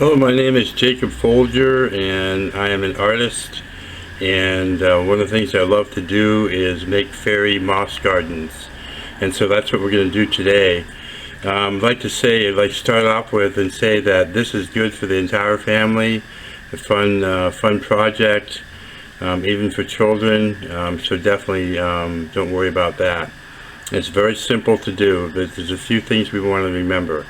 Hello, my name is Jacob Folger, and I am an artist. And one of the things I love to do is make fairy moss gardens. And so that's what we're going to do today. I'd like to start off with and say that this is good for the entire family, a fun project, even for children. So definitely don't worry about that. It's very simple to do, but there's a few things we want to remember.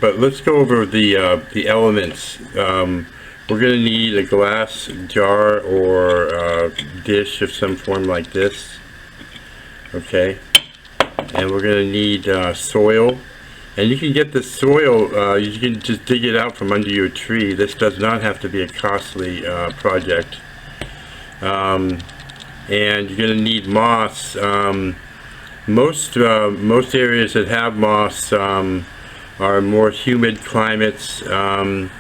But let's go over the elements. We're going to need a glass jar or dish of some form like this. Okay, and we're going to need soil, and you can get the soil. You can just dig it out from under your tree. This does not have to be a costly project. And you're going to need moss. Most areas that have moss are more humid climates, and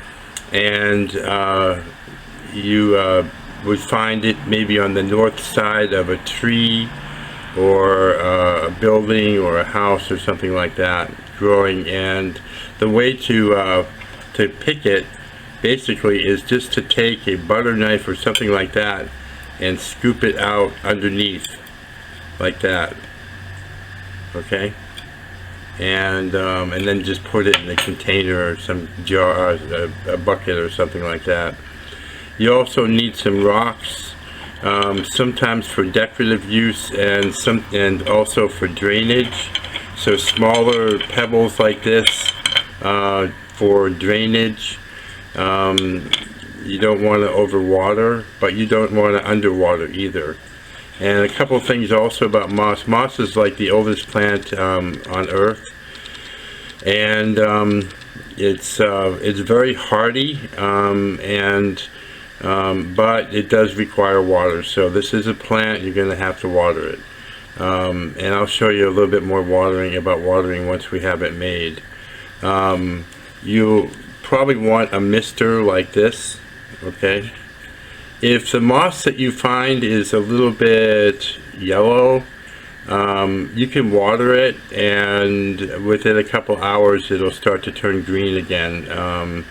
you would find it maybe on the north side of a tree or a building or a house or something like that growing. And the way to pick it basically is just to take a butter knife or something like that and scoop it out underneath like that. Okay, and then just put it in a container or some jar, a bucket or something like that. You also need some rocks, sometimes for decorative use and also for drainage. So smaller pebbles like this for drainage. You don't want to overwater, but you don't want to underwater either. And a couple of things also about moss. Moss is like the oldest plant on Earth, and it's very hardy, but it does require water. So this is a plant, you're going to have to water it, and I'll show you a little bit more about watering once we have it made. You'll probably want a mister like this. Okay. If the moss that you find is a little bit yellow, you can water it, and within a couple hours it'll start to turn green again. And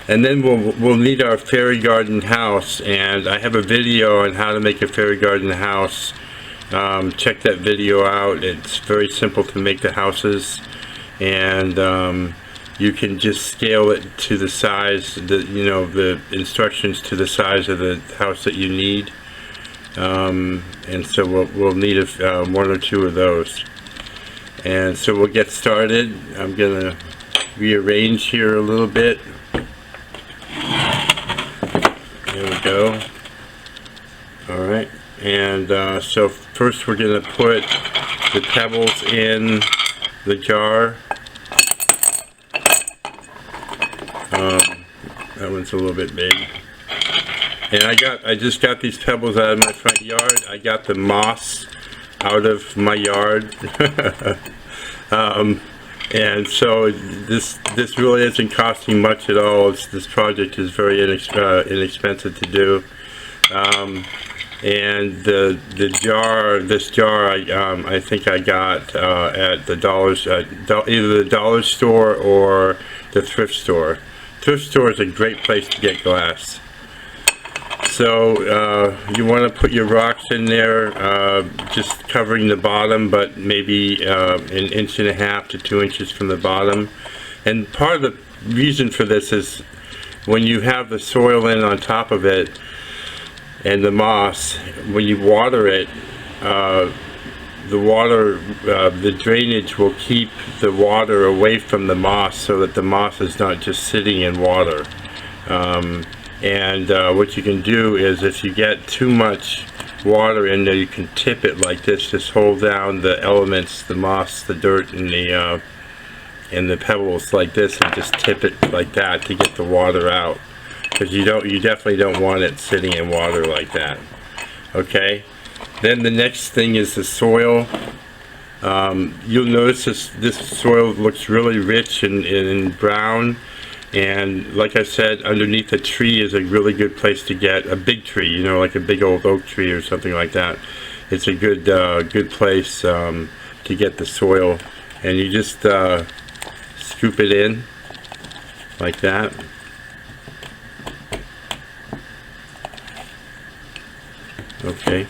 then we'll need our fairy garden house, and I have a video on how to make a fairy garden house. Check that video out. It's very simple to make the houses, and you can just scale it to the size, the instructions to the size of the house that you need. And so we'll need one or two of those. And so we'll get started. I'm going to rearrange here a little bit. There we go. Alright, and so first we're going to put the pebbles in the jar. That one's a little bit big. And I just got these pebbles out of my front yard. I got the moss out of my yard. And so this really isn't costing much at all. This project is very inexpensive to do. And this jar I think I got at the either the dollar store or the thrift store. Thrift store is a great place to get glass. So you want to put your rocks in there, just covering the bottom, but maybe an 1.5 inches to 2 inches from the bottom. And part of the reason for this is when you have the soil in on top of it and the moss, when you water it, the drainage will keep the water away from the moss so that the moss is not just sitting in water. And what you can do is, if you get too much water in there, you can tip it like this. Just hold down the elements, the moss, the dirt, and the pebbles like this, and just tip it like that to get the water out. Because you definitely don't want it sitting in water like that. Okay. Then the next thing is the soil. You'll notice this soil looks really rich and brown, and like I said, underneath a tree is a really good place to get a big tree, like a big old oak tree or something like that. It's a good place to get the soil, and you just scoop it in like that. Okay,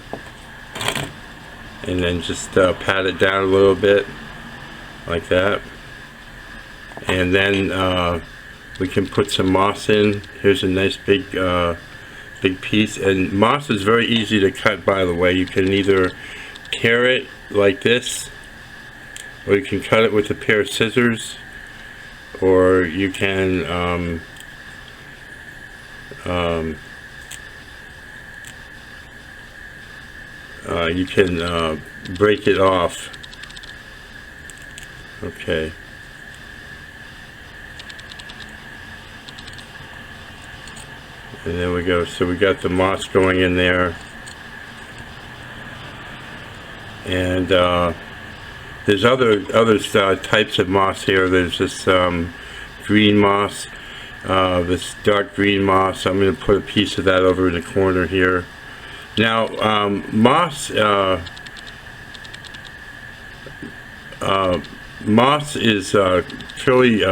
and then just pat it down a little bit like that, and then we can put some moss in. Here's a nice big piece, and moss is very easy to cut, by the way. You can either tear it like this, or you can cut it with a pair of scissors, or you can break it off. Okay. And there we go. So we got the moss going in there, and there's other types of moss here. There's this green moss, this dark green moss. I'm going to put a piece of that over in the corner here. Now, moss is fairly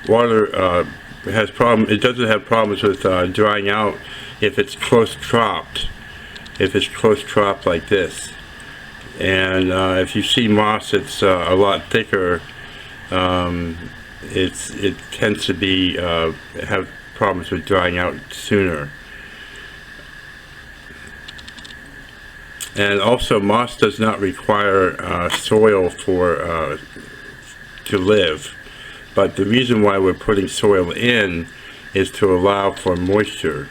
water. Has problem. It doesn't have problems with drying out if it's close cropped. If it's close cropped like this, and if you see moss, it's a lot thicker. It tends to be have problems with drying out sooner. And also, moss does not require soil for to live. But the reason why we're putting soil in is to allow for moisture,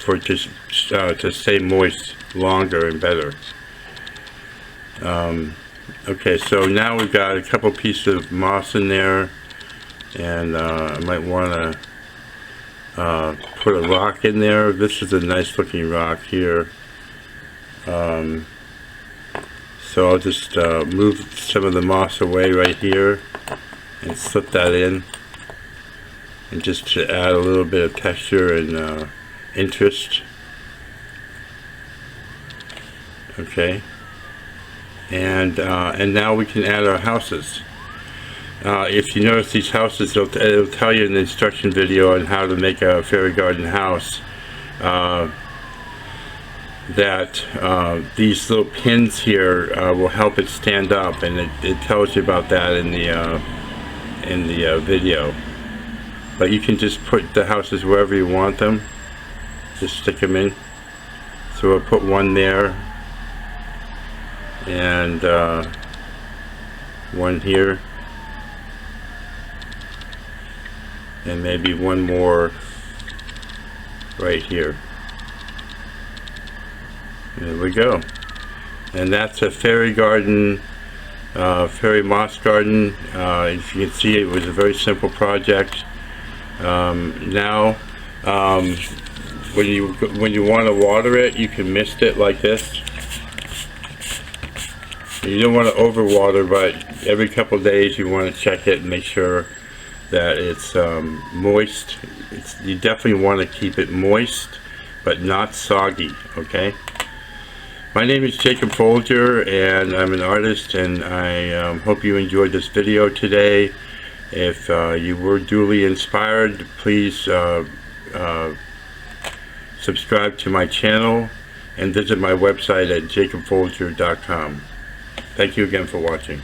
for it to stay moist longer and better. Okay, so now we've got a couple pieces of moss in there, and I might want to put a rock in there. This is a nice looking rock here. So I'll just move some of the moss away right here and slip that in, and just to add a little bit of texture and interest. Okay, and now we can add our houses. If you notice these houses, it'll tell you in the instruction video on how to make a fairy garden house that these little pins here will help it stand up, and it tells you about that in the video. But you can just put the houses wherever you want them. Just stick them in. So we'll put one there, and one here, and maybe one more right here. There we go. And that's a fairy garden, fairy moss garden. As you can see, it was a very simple project. Now, when you want to water it, you can mist it like this. You don't want to overwater, but every couple of days you want to check it and make sure that it's moist. You definitely want to keep it moist, but not soggy. Okay. My name is Jacob Folger, and I'm an artist, and I hope you enjoyed this video today. If you were duly inspired, please subscribe to my channel and visit my website at jacobfolger.com. Thank you again for watching.